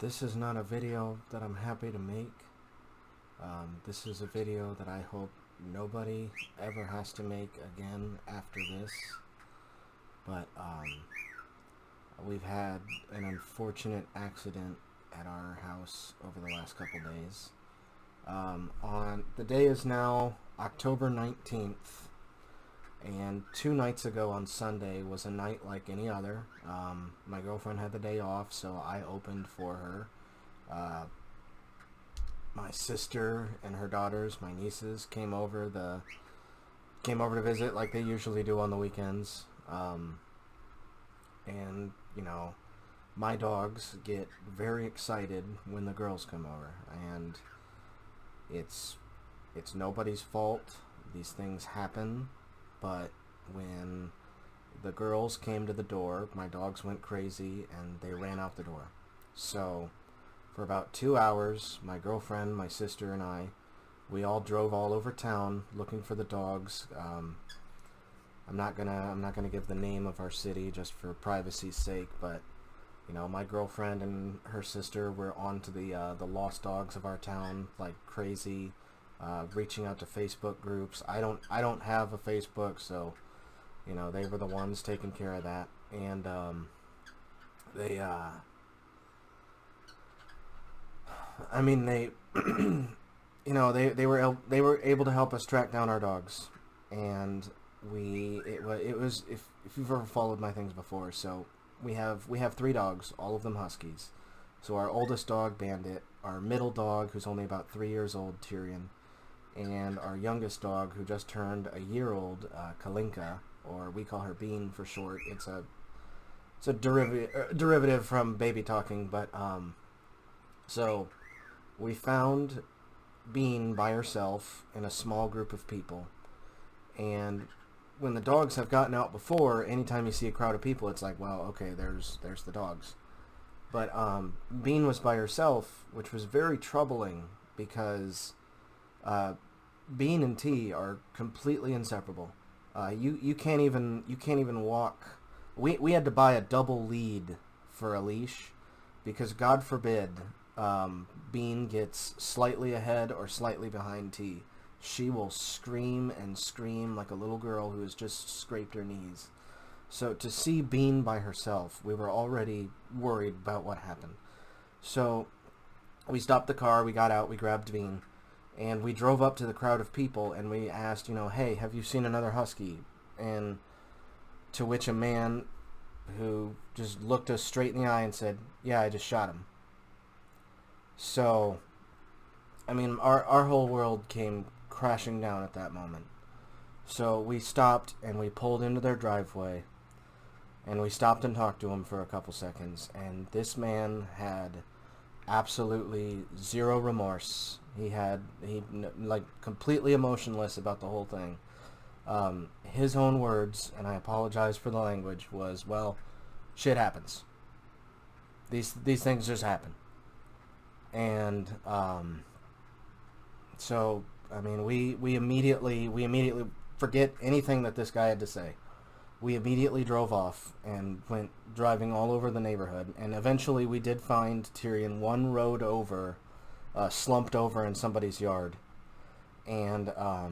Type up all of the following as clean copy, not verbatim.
This is not a video that I'm happy to make. This is a video that I hope nobody ever has to make again after this. But we've had an unfortunate accident at our house over the last couple days. The day is now October 19th, and 2 nights ago on Sunday was a night like any other. My girlfriend had the day off, so I opened for her. My sister and her daughters, my nieces, came over to visit like they usually do on the weekends. And you know, my dogs get very excited when the girls come over, and it's nobody's fault. These things happen, but when the girls came to the door, my dogs went crazy and they ran out the door. So for about 2 hours, my girlfriend, my sister, and we all drove all over town looking for the dogs. I'm not gonna give the name of our city just for privacy's sake, but you know, my girlfriend and her sister were on to the lost dogs of our town like crazy, reaching out to Facebook groups. I don't have a Facebook, so you know, they were the ones taking care of that, and they you know, they were able to help us track down our dogs, and it was if you've ever followed my things before, so we have 3 dogs, all of them huskies. So our oldest dog, Bandit, our middle dog, who's only about 3 years old, Tyrion, and our youngest dog, who just turned a year old, Kalinka, or we call her Bean for short. It's a derivative from baby talking, but so we found Bean by herself in a small group of people, and when the dogs have gotten out before, anytime you see a crowd of people, it's like, well, okay, there's the dogs. But Bean was by herself, which was very troubling because Bean and T are completely inseparable. You can't even walk. We had to buy a double lead for a leash because, God forbid, Bean gets slightly ahead or slightly behind T. She will scream and scream like a little girl who has just scraped her knees. So to see Bean by herself, we were already worried about what happened. So we stopped the car, we got out, we grabbed Bean, and we drove up to the crowd of people, and we asked, you know, hey, have you seen another husky? And to which a man who just looked us straight in the eye and said, yeah, I just shot him. So, I mean, our whole world came crashing down at that moment. So we stopped and we pulled into their driveway, and we stopped and talked to him for a couple seconds, and this man had absolutely zero remorse. He like completely emotionless about the whole thing. His own words, and I apologize for the language, was, well, shit happens. These things just happen. And so I mean, we immediately forget anything that this guy had to say. We immediately drove off and went driving all over the neighborhood, and eventually we did find Tyrion one road over, slumped over in somebody's yard, and I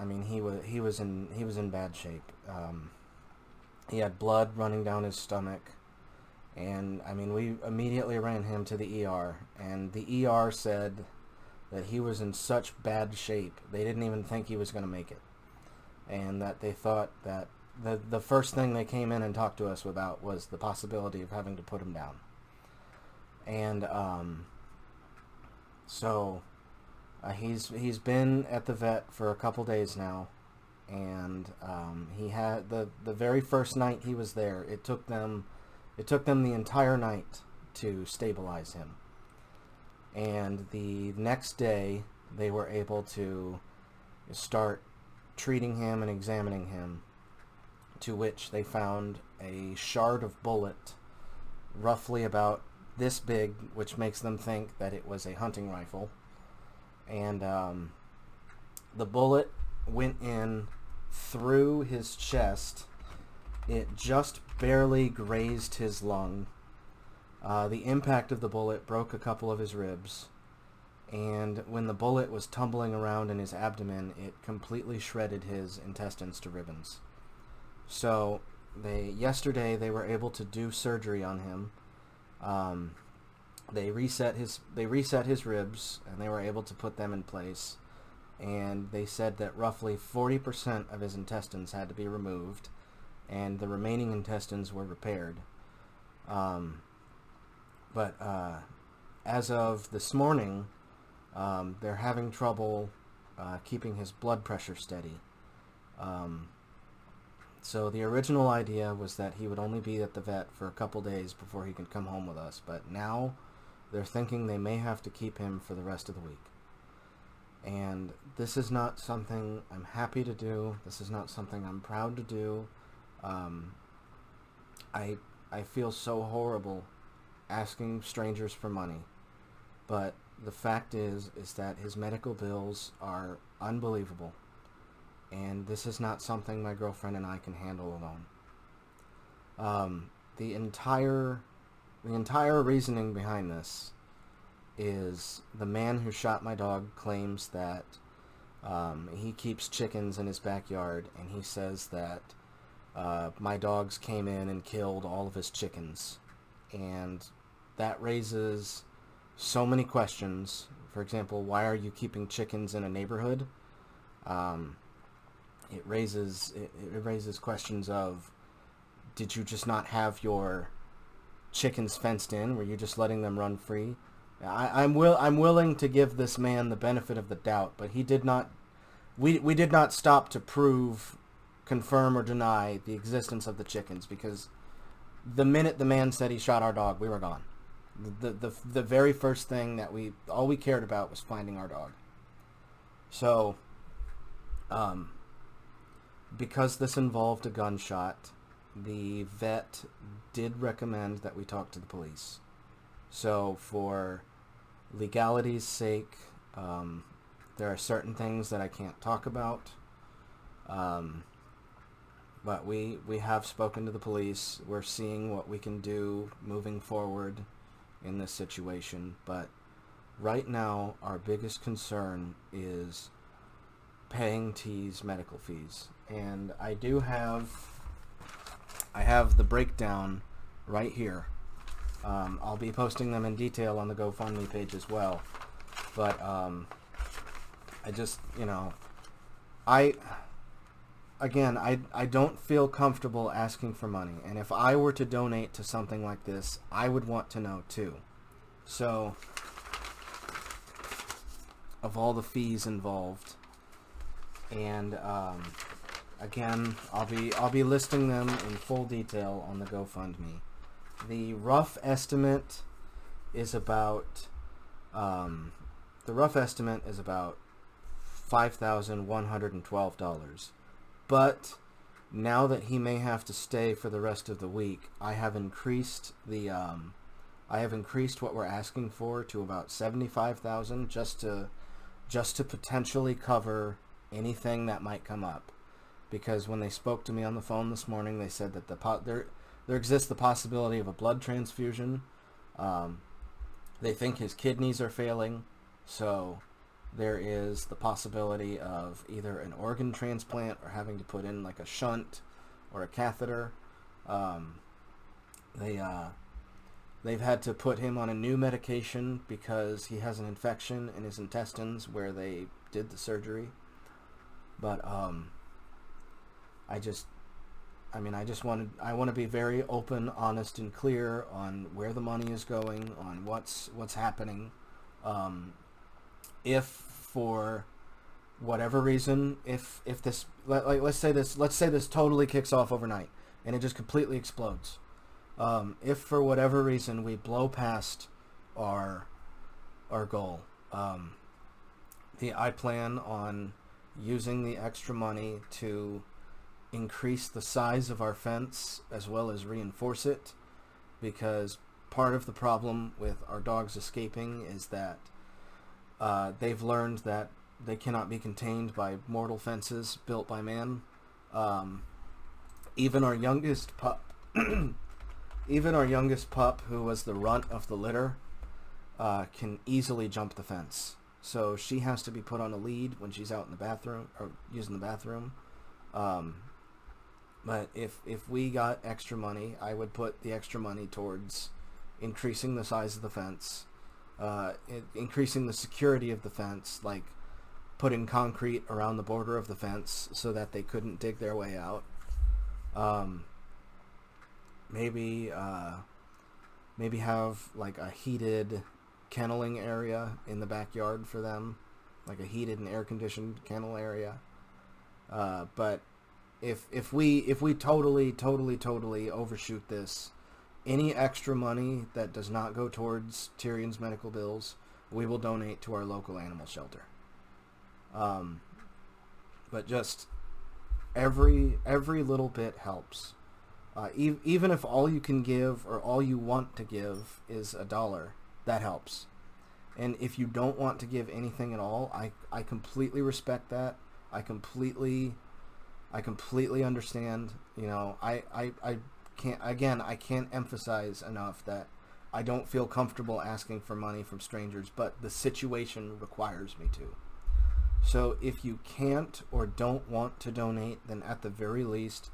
mean, he was in bad shape. He had blood running down his stomach, and I mean, we immediately ran him to the ER, and the ER said that he was in such bad shape they didn't even think he was going to make it, and that they thought that the first thing they came in and talked to us about was the possibility of having to put him down. And so he's been at the vet for a couple days now, and he had the very first night he was there, it took them the entire night to stabilize him. And the next day, they were able to start treating him and examining him, to which they found a shard of bullet roughly about this big, which makes them think that it was a hunting rifle. And the bullet went in through his chest. It just barely grazed his lung, The impact of the bullet broke a couple of his ribs, and when the bullet was tumbling around in his abdomen, it completely shredded his intestines to ribbons. So yesterday they were able to do surgery on him. They reset his ribs, and they were able to put them in place. And they said that roughly 40% of his intestines had to be removed, and the remaining intestines were repaired. But as of this morning, they're having trouble keeping his blood pressure steady. So the original idea was that he would only be at the vet for a couple days before he could come home with us. But now they're thinking they may have to keep him for the rest of the week. And this is not something I'm happy to do. This is not something I'm proud to do. I feel so horrible asking strangers for money. But the fact is that his medical bills are unbelievable. And this is not something my girlfriend and I can handle alone. The entire reasoning behind this is the man who shot my dog claims that he keeps chickens in his backyard, and he says that my dogs came in and killed all of his chickens. And that raises so many questions. For example, why are you keeping chickens in a neighborhood? It raises questions of, did you just not have your chickens fenced in? Were you just letting them run free? I'm willing to give this man the benefit of the doubt, but he did not. We did not stop to prove, confirm, or deny the existence of the chickens, because the minute the man said he shot our dog, we were gone. The very first thing that all we cared about was finding our dog. So, because this involved a gunshot, the vet did recommend that we talk to the police. So for legality's sake, there are certain things that I can't talk about. But we have spoken to the police. We're seeing what we can do moving forward in this situation. But right now, our biggest concern is paying T's medical fees. And I have the breakdown right here. I'll be posting them in detail on the GoFundMe page as well. But I just, I don't feel comfortable asking for money. And if I were to donate to something like this, I would want to know too. So, of all the fees involved. And again, I'll be listing them in full detail on the GoFundMe. The rough estimate is about $5,112. But now that he may have to stay for the rest of the week, I have increased what we're asking for to about $75,000 just to potentially cover anything that might come up. Because when they spoke to me on the phone this morning, they said that there exists the possibility of a blood transfusion. They think his kidneys are failing, so there is the possibility of either an organ transplant or having to put in like a shunt or a catheter. They've had to put him on a new medication because he has an infection in his intestines where they did the surgery. But I want to be very open, honest, and clear on where the money is going, on what's happening. If for whatever reason, if this, let's say this totally kicks off overnight and it just completely explodes. If for whatever reason we blow past our goal, I plan on using the extra money to increase the size of our fence as well as reinforce it, because part of the problem with our dogs escaping is that they've learned that they cannot be contained by mortal fences built by man. Even our youngest pup even our youngest pup, who was the runt of the litter, can easily jump the fence. So she has to be put on a lead when she's out in the bathroom or using the bathroom. But if we got extra money, I would put the extra money towards increasing the size of the fence, increasing the security of the fence, like putting concrete around the border of the fence so that they couldn't dig their way out. Maybe have like a heated kenneling area in the backyard for them, like a heated and air conditioned kennel area. But if we totally overshoot this, any extra money that does not go towards Tyrion's medical bills, we will donate to our local animal shelter. But just every little bit helps. Even if all you can give or all you want to give is $1, that helps. And if you don't want to give anything at all, I completely respect that. I completely understand. You know, I can't emphasize enough that I don't feel comfortable asking for money from strangers, but the situation requires me to. So if you can't or don't want to donate, then at the very least,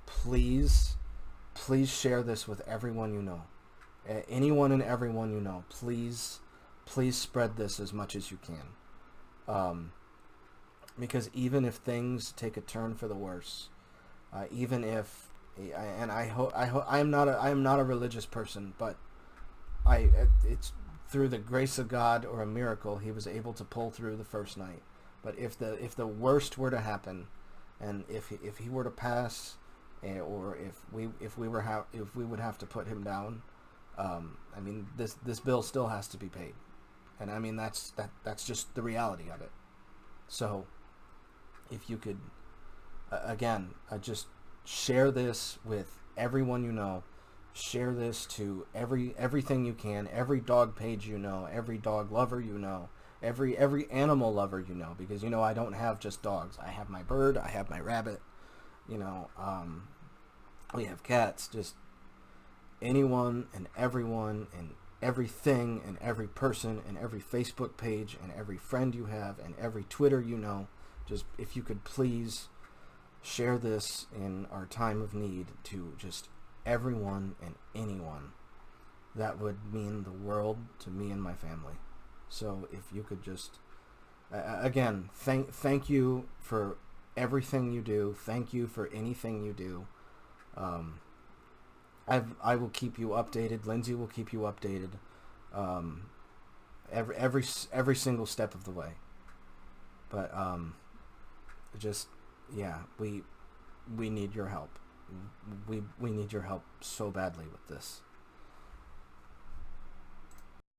please share this with everyone you know. Anyone and everyone you know, please spread this as much as you can. Because even if things take a turn for the worse, even if, and I am not a religious person, but it's through the grace of God or a miracle, he was able to pull through the first night. But if the worst were to happen, and if he were to pass, or if we would have to put him down, I mean, this bill still has to be paid, and I mean that's just the reality of it. So if you could, again, just share this with everyone you know. Share this to everything you can, every dog page you know, every dog lover you know, every animal lover you know, because you know I don't have just dogs. I have my bird, I have my rabbit, you know, we have cats. Just anyone and everyone and everything and every person and every Facebook page and every friend you have and every Twitter you know, just if you could please share this in our time of need to just everyone and anyone, that would mean the world to me and my family. So if you could just, again, thank you for everything you do. Thank you for anything you do. I will keep you updated. Lindsay will keep you updated. Every single step of the way. But just, yeah, we need your help. We need your help so badly with this.